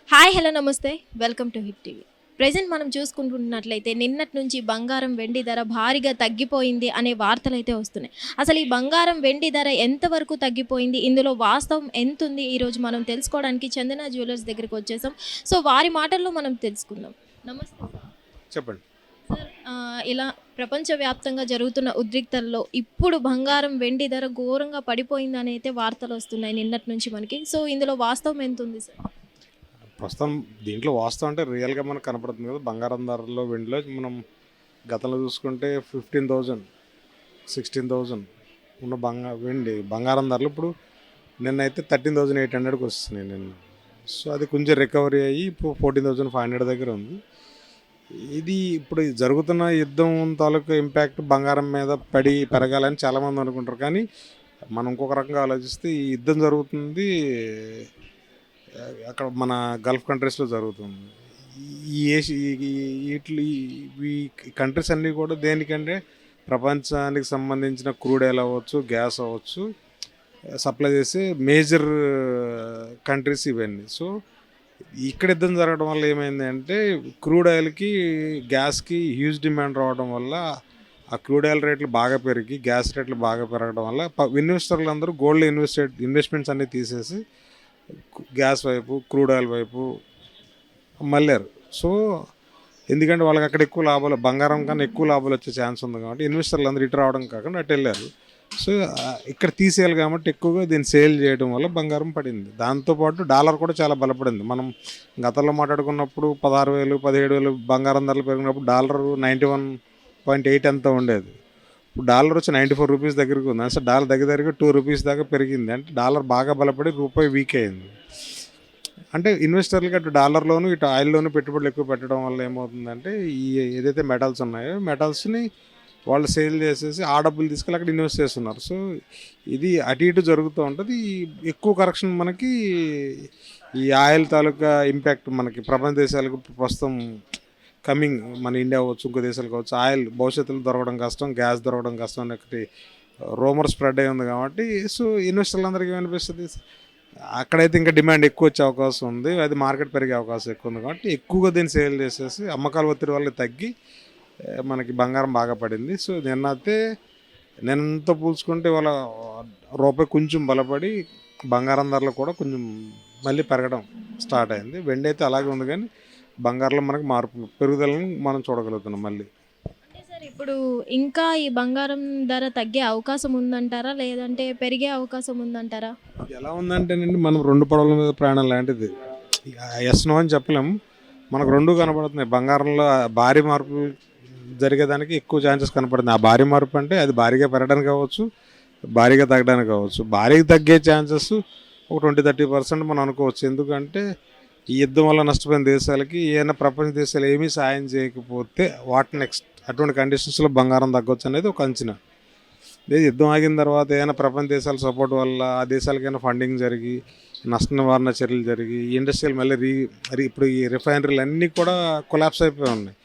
Hi hello నమస్తే welcome to hit TV. Present మనం చూసుకుంటున్నట్లయితే నిన్నటి నుంచి బంగారం వెండి ధర భారీగా తగ్గిపోయింది అనే వార్తలు అయితే వస్తున్నాయి. అసలు ఈ బంగారం వెండి ధర ఎంతవరకు తగ్గిపోయింది, ఇందులో వాస్తవం ఎంత ఉంది, ఈరోజు మనం తెలుసుకోవడానికి చందన జ్యువెలర్స్ దగ్గరికి వచ్చేసాం. సో వారి మాటల్లో మనం తెలుసుకుందాం. నమస్తే సార్. చెప్పండి. సార్ ఇలా ప్రపంచవ్యాప్తంగా జరుగుతున్న ఉద్రిక్తల్లో ఇప్పుడు బంగారం వెండి ధర ఘోరంగా పడిపోయిందని అయితే వార్తలు వస్తున్నాయి నిన్నటి నుంచి మనకి. సో ఇందులో వాస్తవం ఎంత ఉంది సార్? ప్రస్తుతం దీంట్లో వాస్తవం అంటే రియల్గా మనకు కనపడుతుంది కదా. బంగారం ధరలో వెండిలో మనం గతంలో చూసుకుంటే 15,000 16,000 ఉన్న బంగారం ధరలు ఇప్పుడు నిన్నైతే 13,800కి వస్తున్నాయి నిన్న. సో అది కొంచెం రికవరీ అయ్యి ఇప్పుడు 14,500 దగ్గర ఉంది. ఇది ఇప్పుడు జరుగుతున్న యుద్ధం తాలూకు ఇంపాక్ట్ బంగారం మీద పడి పెరగాలని చాలామంది అనుకుంటారు. కానీ మనం ఇంకొక రకంగా ఆలోచిస్తే ఈ యుద్ధం జరుగుతుంది అక్కడ మన గల్ఫ్ కంట్రీస్లో జరుగుతుంది. ఈ ఈ కంట్రీస్ అన్నీ కూడా దేనికంటే ప్రపంచానికి సంబంధించిన క్రూడ్ ఆయిల్ అవ్వచ్చు, గ్యాస్ అవ్వచ్చు, సప్లై చేసే మేజర్ కంట్రీస్ ఇవన్నీ. సో ఇక్కడ యుద్ధం జరగడం వల్ల ఏమైంది అంటే క్రూడ్ ఆయిల్కి, గ్యాస్కి హ్యూజ్ డిమాండ్ రావడం వల్ల ఆ క్రూడ్ ఆయిల్ రేట్లు బాగా పెరిగి గ్యాస్ రేట్లు బాగా పెరగడం వల్ల ఇన్వెస్టర్లు అందరూ గోల్డ్ ఇన్వెస్ట్మెంట్స్ అన్నీ తీసేసి గ్యాస్ వైపు, క్రూడ్ ఆయిల్ వైపు మళ్ళారు. సో ఎందుకంటే వాళ్ళకి అక్కడ ఎక్కువ లాభాలు, బంగారం కన్నా ఎక్కువ లాభాలు వచ్చే ఛాన్స్ ఉంది కాబట్టి ఇన్వెస్టర్లు అందరూ ఇటు రావడం కాకుండా అటు వెళ్ళారు. సో ఇక్కడ తీసేయాలి కాబట్టి ఎక్కువగా దీన్ని సేల్ చేయడం వల్ల బంగారం పడింది. దాంతోపాటు డాలర్ కూడా చాలా బలపడింది. మనం గతంలో మాట్లాడుకున్నప్పుడు 16,000 17,000 బంగారం ధరలు పెరిగినప్పుడు డాలర్ 91.8 అంతా ఉండేది. ఇప్పుడు డాలర్ వచ్చి 94 రూపీస్ దగ్గరికి ఉంది. అసలు డాలర్ దగ్గర 2 రూపీస్ దాకా పెరిగింది. అంటే డాలర్ బాగా బలపడి రూపాయి వీక్ అయింది. అంటే ఇన్వెస్టర్లకి అటు డాలర్లోను ఇటు ఆయిల్లోను పెట్టుబడులు ఎక్కువ పెట్టడం వల్ల ఏమవుతుందంటే ఈ ఏదైతే మెటల్స్ ఉన్నాయో మెటల్స్ని వాళ్ళు సేల్ చేసేసి ఆ డబ్బులు తీసుకెళ్ళి అక్కడ ఇన్వెస్ట్ చేస్తున్నారు. సో ఇది అటు ఇటు జరుగుతూ ఉంటుంది. ఎక్కువ కరెక్షన్ మనకి ఈ ఆయిల్ తాలూకా ఇంపాక్ట్ మనకి ప్రపంచ దేశాలకు ప్రస్తుతం కమింగ్, మన ఇండియా అవ్వచ్చు, ఇంకో దేశాలు కావచ్చు, ఆయిల్ భవిష్యత్తులో దొరకడం కష్టం, గ్యాస్ దొరకడం కష్టం అని ఒకటి రూమర్ స్ప్రెడ్ అయి ఉంది కాబట్టి సో ఇన్వెస్టర్లందరికీ ఏమనిపిస్తుంది, అక్కడైతే ఇంకా డిమాండ్ ఎక్కువ వచ్చే అవకాశం ఉంది, అది మార్కెట్ పెరిగే అవకాశం ఎక్కువ ఉంది కాబట్టి ఎక్కువగా దీన్ని సేల్ చేసేసి అమ్మకాల ఒత్తిడి వల్ల తగ్గి మనకి బంగారం బాగా పడింది. సో నిన్నతో పోల్చుకుంటే వాళ్ళ రూపాయి కొంచెం బలపడి బంగారం ధరలు కూడా కొంచెం మళ్ళీ పెరగడం స్టార్ట్ అయింది. వెండి అయితే అలాగే ఉంది కానీ బంగారంలో మనకి మార్పు పెరుగుదలను మనం చూడగలుగుతున్నాం మళ్ళీ. అంటే సార్ ఇప్పుడు ఇంకా ఈ బంగారం ధర తగ్గే అవకాశం ఉందంటారా, లేదంటే పెరిగే అవకాశం ఉందంటారా? ఎలా ఉందంటేనండి, మనం రెండు పడవల మీద ప్రయాణం లాంటిది. ఎస్ నో అని చెప్పలేము, మనకు రెండు కనపడుతున్నాయి. బంగారంలో భారీ మార్పు జరిగేదానికి ఎక్కువ ఛాన్సెస్ కనపడుతుంది. ఆ భారీ మార్పు అంటే అది భారీగా పెరగడానికి కావచ్చు, భారీగా తగ్గడానికి కావచ్చు. భారీగా తగ్గే ఛాన్సెస్ ఒక 20-30% మనం అనుకోవచ్చు. ఎందుకంటే ఈ యుద్ధం వల్ల నష్టపోయిన దేశాలకి ఏమైనా ప్రపంచ దేశాలు ఏమీ సాయం చేయకపోతే వాట్ నెక్స్ట్, అటువంటి కండిషన్స్లో బంగారం తగ్గొచ్చు అనేది ఒక అంచనా. లేదు యుద్ధం ఆగిన తర్వాత ఏమైనా ప్రపంచ దేశాల సపోర్ట్ వల్ల ఆ దేశాలకైనా ఫండింగ్ జరిగి నష్ట నివారణ చర్యలు జరిగి ఇండస్ట్రియల్ మళ్ళీ ఇప్పుడు ఈ రిఫైనరీలు అన్నీ కూడా కొలాప్స్ అయిపోయి ఉన్నాయి.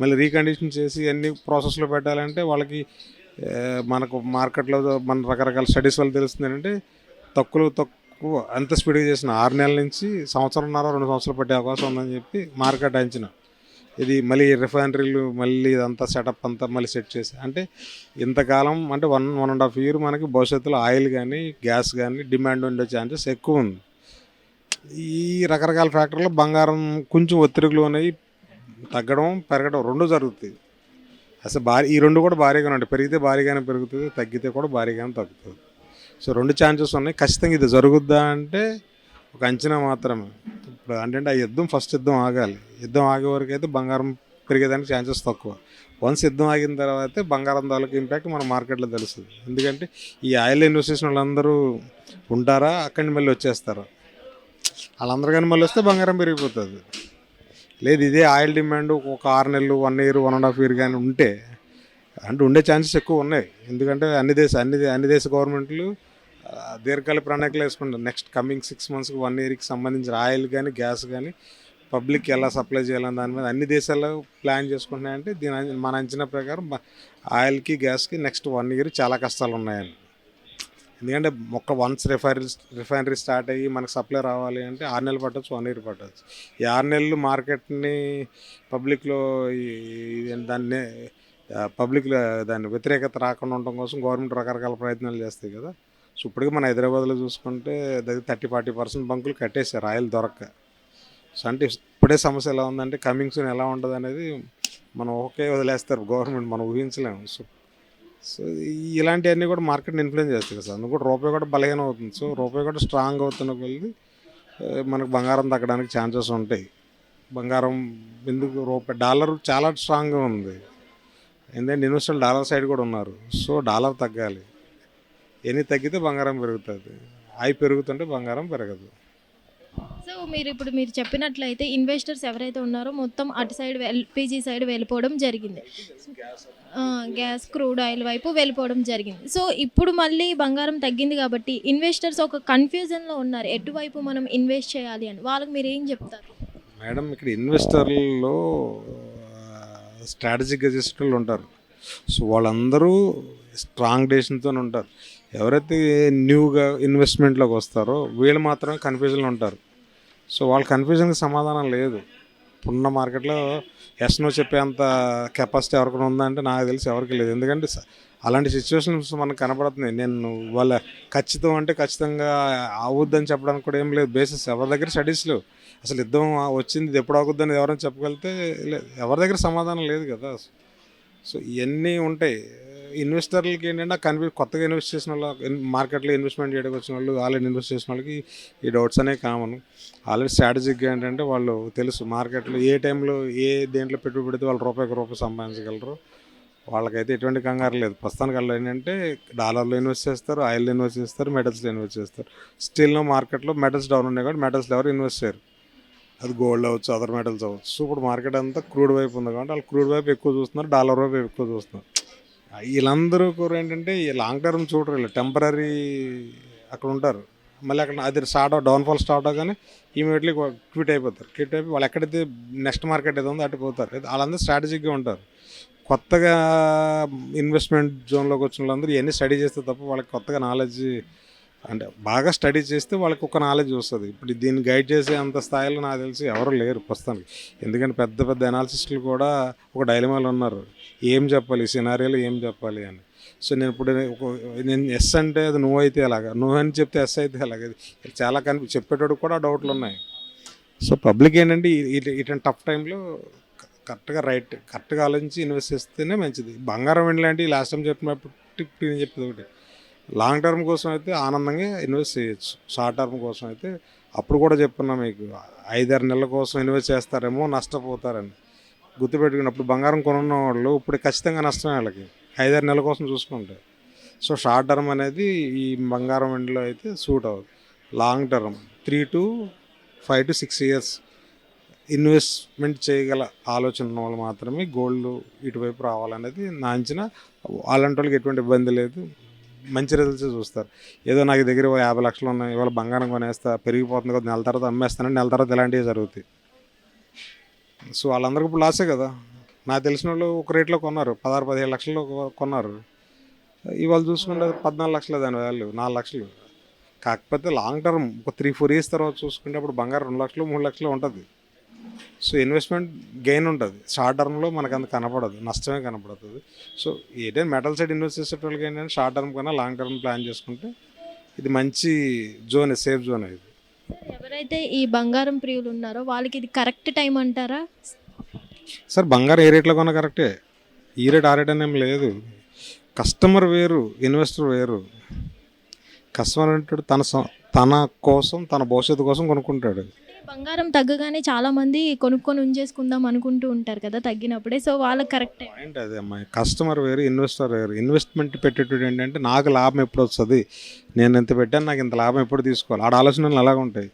మళ్ళీ రీకండిషన్ చేసి అన్ని ప్రాసెస్లో పెట్టాలంటే వాళ్ళకి మనకు మార్కెట్లో మన రకరకాల స్టడీస్ వల్ల తెలుస్తుంది ఏంటంటే తక్కువ అంత స్పీడ్గా చేసిన 6 నెలల నుంచి 1.5 సంవత్సరాలు 2 సంవత్సరాలు పట్టే అవకాశం ఉందని చెప్పి మార్కెట్ అంచనా. ఇది మళ్ళీ రిఫైనరీలు మళ్ళీ ఇదంతా సెటప్ అంతా మళ్ళీ సెట్ చేసి అంటే ఇంతకాలం అంటే 1.5 ఇయర్ మనకి భవిష్యత్తులో ఆయిల్ కానీ గ్యాస్ కానీ డిమాండ్ ఉండే ఛాన్సెస్ ఎక్కువ ఉంది. ఈ రకరకాల ఫ్యాక్టర్లో బంగారం కొంచెం ఒత్తిడిలో ఉన్నాయి, తగ్గడం పెరగడం రెండు జరుగుతాయి. అసలు ఈ రెండు కూడా భారీగానే ఉంటాయి. పెరిగితే భారీగానే పెరుగుతుంది, తగ్గితే కూడా భారీగానే తగ్గుతుంది. సో రెండు ఛాన్సెస్ ఉన్నాయి. ఖచ్చితంగా ఇది జరుగుద్దా అంటే ఒక అంచనా మాత్రమే. ఇప్పుడు అంటే ఆ ఫస్ట్ యుద్ధం ఆగాలి. యుద్ధం ఆగే వరకు అయితే బంగారం పెరిగేదానికి ఛాన్సెస్ తక్కువ. వన్స్ యుద్ధం ఆగిన తర్వాత బంగారం తాలూకు ఇంపాక్ట్ మన మార్కెట్లో తెలుస్తుంది. ఎందుకంటే ఈ ఆయిల్ ఇన్వెస్ట్ చేసిన వాళ్ళందరూ ఉంటారా, అక్కడి నుంచి మళ్ళీ వచ్చేస్తారా, వాళ్ళందరూ కానీ మళ్ళీ వస్తే బంగారం పెరిగిపోతుంది. లేదు ఇదే ఆయిల్ డిమాండ్ ఒక 6 నెలలు 1 ఇయర్ 1.5 ఇయర్ కానీ ఉంటే అంటే ఉండే ఛాన్సెస్ ఎక్కువ ఉన్నాయి. ఎందుకంటే అన్ని దేశ గవర్నమెంట్లు దీర్ఘకాల ప్రణాళికలు వేసుకుంటారు. నెక్స్ట్ కమింగ్ 6 మంత్స్కి 1 ఇయర్కి సంబంధించిన ఆయిల్ కానీ గ్యాస్ కానీ పబ్లిక్కి ఎలా సప్లై చేయాలని దాని మీద అన్ని దేశాలు ప్లాన్ చేసుకుంటున్నాయంటే మన అంచనా ప్రకారం ఆయిల్కి గ్యాస్కి నెక్స్ట్ 1 ఇయర్ చాలా కష్టాలు ఉన్నాయని. ఎందుకంటే వన్స్ రిఫైనరీ స్టార్ట్ అయ్యి మనకు సప్లై రావాలి అంటే 6 నెలలు పట్టవచ్చు, 1 ఇయర్ పట్టవచ్చు. ఈ 6 నెలలు మార్కెట్ని పబ్లిక్లో దాన్ని పబ్లిక్లో దాని వ్యతిరేకత రాకుండా ఉండడం కోసం గవర్నమెంట్ రకరకాల ప్రయత్నాలు చేస్తాయి కదా. సో ఇప్పటికీ మన హైదరాబాద్లో చూసుకుంటే దగ్గర 30-40% బంకులు కట్టేశారు ఆయిల్ దొరక్క. సో అంటే ఇప్పుడే సమస్య ఎలా ఉందంటే కమింగ్ సూన్ ఎలా ఉంటుంది అనేది మనం ఒకే వదిలేస్తారు గవర్నమెంట్, మనం ఊహించలేము. సో ఇలాంటివన్నీ కూడా మార్కెట్ని ఇన్ఫ్లుయెన్స్ చేస్తాయి కదా సార్. అందుకు కూడా రూపాయి కూడా బలహీనం అవుతుంది. సో రూపాయి కూడా స్ట్రాంగ్ అవుతున్న కొద్ది మనకు బంగారం తగ్గడానికి ఛాన్సెస్ ఉంటాయి. బంగారం ఎందుకు డాలర్ చాలా స్ట్రాంగ్గా ఉంది, ఎందుకంటే ఇన్వెస్టర్లు డాలర్ సైడ్ కూడా ఉన్నారు. సో డాలర్ తగ్గాలి, ఎన్ని తగ్గితే బంగారం పెరుగుతుంది, అవి పెరుగుతుంటే బంగారం పెరగదు. సో మీరు చెప్పినట్లయితే ఇన్వెస్టర్స్ ఎవరైతే ఉన్నారో మొత్తం అటు సైడ్ ఎల్పిజి సైడ్ వెళ్ళిపోవడం జరిగింది, గ్యాస్ క్రూడ్ ఆయిల్ వైపు వెళ్ళిపోవడం జరిగింది. సో ఇప్పుడు మళ్ళీ బంగారం తగ్గింది కాబట్టి ఇన్వెస్టర్స్ ఒక కన్ఫ్యూజన్లో ఉన్నారు, ఎటువైపు మనం ఇన్వెస్ట్ చేయాలి అని. వాళ్ళకి మీరు ఏం చెప్తారు? మేడం, ఇక్కడ ఇన్వెస్టర్లలో స్ట్రాటజిక్ గజెస్టర్లు ఉంటారు. సో వాళ్ళందరూ స్ట్రాంగ్ డెసిషన్తో ఉంటారు. ఎవరైతే న్యూగా ఇన్వెస్ట్మెంట్లోకి వస్తారో వీళ్ళు మాత్రమే కన్ఫ్యూజన్లో ఉంటారు. సో వాళ్ళ కన్ఫ్యూజన్కి సమాధానం లేదు. ఇప్పుడున్న మార్కెట్లో ఎస్ నో చెప్పేంత కెపాసిటీ ఎవరికైనా ఉందంటే నాకు తెలిసి ఎవరికి లేదు. ఎందుకంటే అలాంటి సిచ్యువేషన్స్ మనకు కనపడుతున్నాయి. నేను వాళ్ళ ఖచ్చితం అంటే ఖచ్చితంగా అవుద్దని చెప్పడానికి కూడా ఏం లేదు. బేసిస్ ఎవరి దగ్గర స్టడీస్ లేవు. అసలు యుద్ధం వచ్చింది, ఇది ఎప్పుడు అవుద్దని ఎవరైనా చెప్పగలిగితే ఎవరి దగ్గర సమాధానం లేదు కదా. సో ఇవన్నీ ఉంటాయి. ఇన్వెస్టర్లకి ఏంటంటే కొత్తగా ఇన్వెస్ట్ చేసిన వాళ్ళు, మార్కెట్లో ఇన్వెస్ట్మెంట్ చేయడానికి వచ్చిన వాళ్ళు, ఆల్రెడీ ఇన్వెస్ట్ చేసిన వాళ్ళకి ఈ డౌట్స్ అనేవి కామన్. ఆల్రెడీ స్ట్రాటజిక్గా ఏంటంటే వాళ్ళు తెలుసు మార్కెట్లో ఏ టైంలో ఏ దేంట్లో పెట్టుబడి పెడితే వాళ్ళు రూపాయికి రూపాయి సంపాదించగలరు. వాళ్ళకైతే ఎటువంటి కంగారు లేదు. ప్రస్తుతానికి వాళ్ళు ఏంటంటే డాలర్లో ఇన్వెస్ట్ చేస్తారు, ఆయిల్లో ఇన్వెస్ట్ చేస్తారు, మెటల్స్లో ఇన్వెస్ట్ చేస్తారు. స్టిల్ మార్కెట్లో మెటల్స్ డౌన్ ఉన్నాయి కాబట్టి మెటల్స్లో ఎవరు ఇన్వెస్ట్ చేయరు. అది గోల్డ్ అవ్వచ్చు, అదర్ మెటల్స్ అవ్వచ్చు. సో ఇప్పుడు మార్కెట్ అంతా క్రూడ్ వైపు ఉంది కాబట్టి వాళ్ళు క్రూడ్ వైపు ఎక్కువ చూస్తున్నారు, డాలర్ వైపు ఎక్కువ చూస్తున్నారు. వీళ్ళందరూ కూడా ఏంటంటే ఈ లాంగ్ టర్మ్ చూడరు, వీళ్ళు టెంపరీ అక్కడ ఉంటారు. మళ్ళీ అక్కడ అది డౌన్ఫాల్ స్టార్ట్ అవగానే ఇమీడియట్లీ క్విట్ అయిపోతారు. క్విట్ అయిపోయి వాళ్ళు ఎక్కడైతే నెక్స్ట్ మార్కెట్ ఏదో ఉందో అటు పోతారు. వాళ్ళందరూ స్ట్రాటజిక్గా ఉంటారు. కొత్తగా ఇన్వెస్ట్మెంట్ జోన్లోకి వచ్చిన వాళ్ళందరూ ఇవన్నీ స్టడీ చేస్తే తప్ప వాళ్ళకి కొత్తగా నాలెడ్జ్, అంటే బాగా స్టడీ చేస్తే వాళ్ళకి ఒక నాలెడ్జ్ వస్తుంది. ఇప్పుడు దీన్ని గైడ్ చేసే అంత స్థాయిలో నాకు తెలిసి ఎవరు లేరు ప్రస్తుతానికి. ఎందుకంటే పెద్ద పెద్ద అనాలిసిస్టులు కూడా ఒక డైలమాలో ఉన్నారు, ఏం చెప్పాలి ఈ సినారియోలో, ఏం చెప్పాలి అని. సో నేను ఎస్ అంటే అది నువ్వు అయితే అలాగా, నువ్వు అని చెప్తే ఎస్ అయితే అలాగే, చాలా చెప్పేటోడు కూడా డౌట్లు ఉన్నాయి. సో పబ్లిక్ ఏంటంటే ఇటువంటి టఫ్ టైంలో కరెక్ట్గా ఆలోచించి ఇన్వెస్ట్ చేస్తేనే మంచిది. బంగారం ఏంటంటే లాస్ట్ టైం చెప్పినప్పుడు నేను చెప్పేది ఒకటి, లాంగ్ టర్మ్ కోసం అయితే ఆనందంగా ఇన్వెస్ట్ చేయొచ్చు. షార్ట్ టర్మ్ కోసం అయితే అప్పుడు కూడా చెప్పున్నా మీకు, 5-6 నెలల కోసం ఇన్వెస్ట్ చేస్తారేమో నష్టపోతారని గుర్తుపెట్టుకున్నప్పుడు. బంగారం కొనున్న వాళ్ళు ఇప్పుడు ఖచ్చితంగా నష్టమే వాళ్ళకి, 5-6 నెలల కోసం చూసుకుంటే. సో షార్ట్ టర్మ్ అనేది ఈ బంగారం ఎండ్లో అయితే సూట్ అవ్వదు. Long term 3 to 5 to 6 years investment చేయగల ఆలోచన ఉన్న వాళ్ళు మాత్రమే గోల్డ్ ఇటువైపు రావాలనేది నా అంచనా. అలాంటి వాళ్ళకి ఎటువంటి ఇబ్బంది లేదు, మంచి రిజల్ట్స్ చూస్తారు. ఏదో నాకు దగ్గర 50 లక్షలు ఉన్నాయి, ఇవాళ బంగారం కొనేస్తా పెరిగిపోతుంది కదా, నెల తర్వాత అమ్మేస్తానంటే నెల తర్వాత ఇలాంటివి జరుగుతాయి. సో వాళ్ళందరికీ ఇప్పుడు లాసే కదా. నాకు తెలిసిన వాళ్ళు ఒక రేట్లో కొన్నారు, 16-17 లక్షలు కొన్నారు. ఇవాళ చూసుకుంటే 14 లక్షలు దాని వాల్యూ, 4 లక్షలు. కాకపోతే లాంగ్ టర్మ్ ఒక 3-4 years తర్వాత చూసుకుంటే అప్పుడు బంగారం 2 లక్షలు 3 లక్షలు ఉంటుంది. సో ఇన్వెస్ట్మెంట్ గెయిన్ ఉంటుంది. షార్ట్ టర్మ్లో మనకు అంత కనపడదు, నష్టమే కనపడుతుంది. సో ఏదైనా మెటల్ సైడ్ ఇన్వెస్ట్ చేసేటోళ్ళకి ఏంటంటే షార్ట్ టర్మ్ కన్నా లాంగ్ టర్మ్ ప్లాన్ చేసుకుంటే ఇది మంచి జోన్, సేఫ్ జోన్. ఇది ఎవరైతే ఈ బంగారం ప్రియులు ఉన్నారో వాళ్ళకి ఇది కరెక్ట్ టైం అంటారా? సార్ బంగారం ఏ రేట్లో కొన్నా కరెక్టే, ఈ రేట్ ఆ రేట్ అనేం లేదు. కస్టమర్ వేరు, ఇన్వెస్టర్ వేరు. కస్టమర్ అంటే తన కోసం, తన భవిష్యత్తు కోసం కొనుక్కుంటాడు. బంగారం తగ్గగానే చాలా మంది కొనుక్కొని ఉంచేసుకుందాం అనుకుంటూ ఉంటారు కదా తగ్గినప్పుడే. సో వాళ్ళకి కరెక్ట్ పాయింట్ అదే అమ్మాయి, కస్టమర్ వేరు, ఇన్వెస్టర్ వేరు. ఇన్వెస్ట్మెంట్ పెట్టేటప్పుడు ఏంటంటే నాకు లాభం ఎప్పుడు వస్తుంది, నేను ఎంత పెట్టాను, నాకు ఇంత లాభం ఎప్పుడు తీసుకోవాలి, ఆడ ఆలోచనలు అలాగే ఉంటాయి.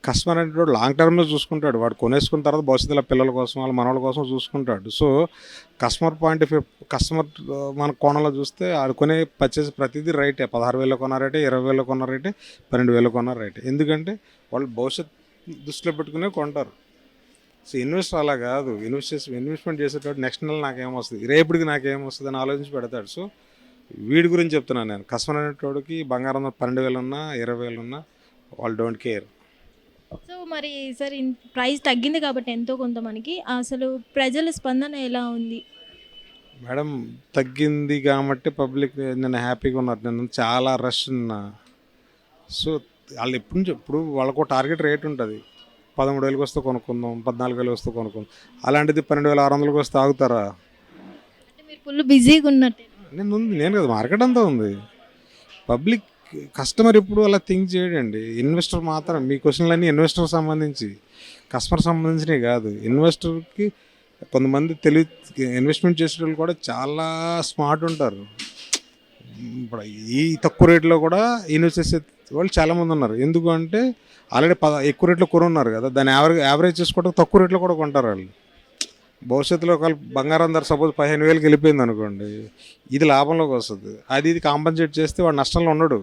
కస్టమర్ అంటే లాంగ్ టర్మ్లో చూసుకుంటాడు, వాడు కొనేసుకున్న తర్వాత భవిష్యత్తులో పిల్లల కోసం, వాళ్ళ మనవాళ్ళ కోసం చూసుకుంటాడు. So customer point of view, customer మన కోణంలో చూస్తే ఆడు కొనే పర్చేస్ ప్రతిదీ రైటే. 16,000 కొన్న రేటే, 20,000 కొన్న రేటే, 12,000 కొన్న రేటే. ఎందుకంటే వాళ్ళు భవిష్యత్ దృష్టిలో పెట్టుకునే కొంటారు. సో ఇన్వెస్టర్ అలా కాదు, ఇన్వెస్ట్మెంట్ చేసేటప్పుడు నెక్స్ట్ నెల నాకేమొస్తుంది, రేపటికి నాకేమొస్తుంది అని ఆలోచించి పెడతాడు. సో వీడి గురించి చెప్తున్నాను నేను. కస్టమర్ అనేటోడికి బంగారం 12,000 ఉన్నా 20,000 ఉన్నా వాళ్ళు డోంట్ కేర్. సో మరి సార్ ప్రైస్ తగ్గింది కాబట్టి ఎంతో కొంత మనకి అసలు ప్రజల స్పందన ఎలా ఉంది? మేడం తగ్గింది కాబట్టి పబ్లిక్ నేను హ్యాపీగా ఉన్నారు. నేను చాలా రష్ ఉన్నా. సో వాళ్ళు ఎప్పుడు నుంచి ఇప్పుడు వాళ్ళకు టార్గెట్ రేట్ ఉంటుంది. 13,000కి వస్తే కొనుక్కుందాం, 14,000 వస్తే కొనుక్కుందాం. అలాంటిది 12,600కి వస్తే ఆగుతారా? అంటే మీరు ఫుల్ బిజీగా ఉన్నట్టే. నేను కదా, మార్కెట్ అంతా ఉంది. పబ్లిక్ కస్టమర్ ఇప్పుడు అలా థింక్ చేయడండి. ఇన్వెస్టర్ మాత్రం మీ క్వశ్చన్లన్నీ ఇన్వెస్టర్ సంబంధించి, కస్టమర్ సంబంధించినవి కాదు. ఇన్వెస్టర్కి కొంతమంది ఇన్వెస్ట్మెంట్ చేసే వాళ్ళు కూడా చాలా స్మార్ట్ ఉంటారు. ఇప్పుడు ఈ తక్కువ రేట్లో కూడా ఇన్వెస్ట్ చేసే వాళ్ళు చాలామంది ఉన్నారు. ఎందుకు అంటే ఆల్రెడీ ఎక్కువ రేట్లో కొనున్నారు కదా, దాన్ని యావరేజ్ చేసుకోవడం తక్కువ రేట్లో కూడా కొంటారు వాళ్ళు. భవిష్యత్తులో ఒకవేళ బంగారం ధర సపోజ్ 15,000కి వెళ్ళిపోయింది అనుకోండి, ఇది లాభంలోకి వస్తుంది. ఇది కాంపన్సేట్ చేస్తే వాడు నష్టంలో ఉండడు.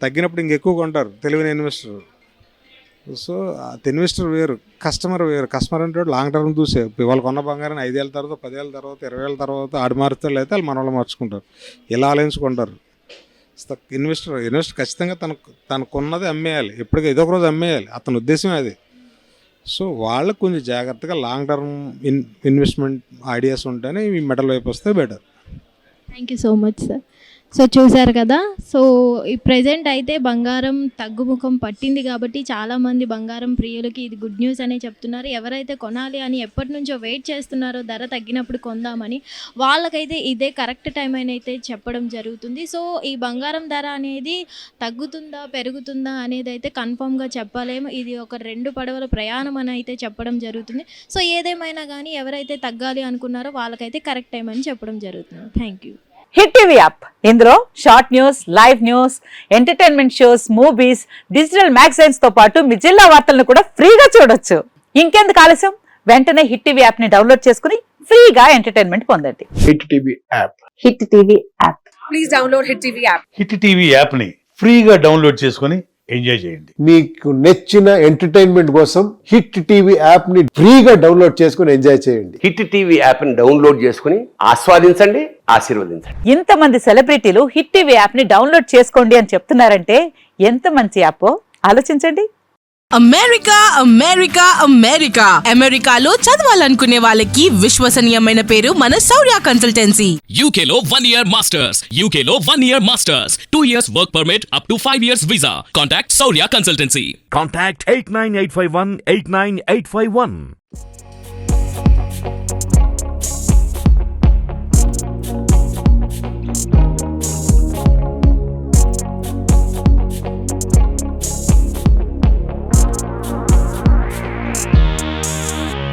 తగ్గినప్పుడు ఇంకెక్కువ కొంటారు తెలివైన ఇన్వెస్టర్. సో ఇన్వెస్టర్ వేరు, కస్టమర్ వేరు. కస్టమర్ అంటే లాంగ్ టర్మ్ చూసే వాళ్ళు కొన్న బంగారం 5 ఏళ్ళ తర్వాత, 10 ఏళ్ళ తర్వాత, 20 ఏళ్ళ తర్వాత ఆడి మారుతారు, అయితే వాళ్ళు మన వాళ్ళు మార్చుకుంటారు. ఇలా ఆలోచించుకుంటారు. ఇన్వెస్టర్ ఖచ్చితంగా తను కొన్నది అమ్మేయాలి, ఎప్పటికీ ఏదో ఒక రోజు అమ్మేయాలి, అతని ఉద్దేశం అది. సో వాళ్ళకు కొంచెం జాగ్రత్తగా లాంగ్ టర్మ్ ఇన్వెస్ట్మెంట్ ఐడియాస్ ఉంటేనే ఈ మెటల్ వైపు వస్తే better. Thank you so much sir. So చూసారు కదా, సో ఈ ప్రజెంట్ అయితే బంగారం తగ్గుముఖం పట్టింది కాబట్టి చాలామంది బంగారం ప్రియులకి ఇది గుడ్ న్యూస్ అనే చెప్తున్నారు. ఎవరైతే కొనాలి అని ఎప్పటి నుంచో వెయిట్ చేస్తున్నారో ధర తగ్గినప్పుడు కొందామని, వాళ్ళకైతే ఇదే కరెక్ట్ టైం అని అయితే చెప్పడం జరుగుతుంది. సో ఈ బంగారం ధర అనేది తగ్గుతుందా పెరుగుతుందా అనేది అయితే కన్ఫామ్గా చెప్పలేము. ఇది ఒక 2 పడవల ప్రయాణం అని అయితే చెప్పడం జరుగుతుంది. సో ఏదేమైనా కానీ ఎవరైతే తగ్గాలి అనుకున్నారో వాళ్ళకైతే కరెక్ట్ టైం అని చెప్పడం జరుగుతుంది. Thank you. Hit TV app, ఇందులో short news, live news, entertainment shows, movies, digital magazines తో పాటు మీ జిల్లా వార్తలను కూడా ఫ్రీగా చూడొచ్చు. ఇంకెందుకు ఆలస్యం, వెంటనే హిట్ టీవీ యాప్ ని డౌన్లోడ్ చేసుకుని ఫ్రీగా ఎంటర్టైన్మెంట్ పొందండి. Hit TV app. Hit TV app. Please download hit TV app. Hit TV యాప్ని ఫ్రీగా డౌన్లోడ్ చేసుకొని ఎంజాయ్ చేయండి. మీకు నచ్చిన ఎంటర్టైన్మెంట్ కోసం హిట్ టీవీ యాప్ ని ఫ్రీగా డౌన్లోడ్ చేసుకుని ఎంజాయ్ చేయండి. హిట్ టీవీ యాప్ని డౌన్లోడ్ చేసుకుని ఆస్వాదించండి, ఆశీర్వదించండి. ఇంతమంది సెలబ్రిటీలు హిట్ టీవీ యాప్ ని డౌన్లోడ్ చేసుకోండి అని చెప్తున్నారంటే ఎంత మంచి యాప్ ఆలోచించండి. అమెరికా అమెరికా అమెరికా అమెరికాలో చదవాలనుకునే వాళ్ళకి విశ్వసనీయమైన పేరు మన శౌర్య కన్సల్టెన్సీ. UK లో 1 year masters. UK లో 1 year masters. 2 years work permit up to 5 years visa. Contact Saurya Consultancy. Contact 89851 89851.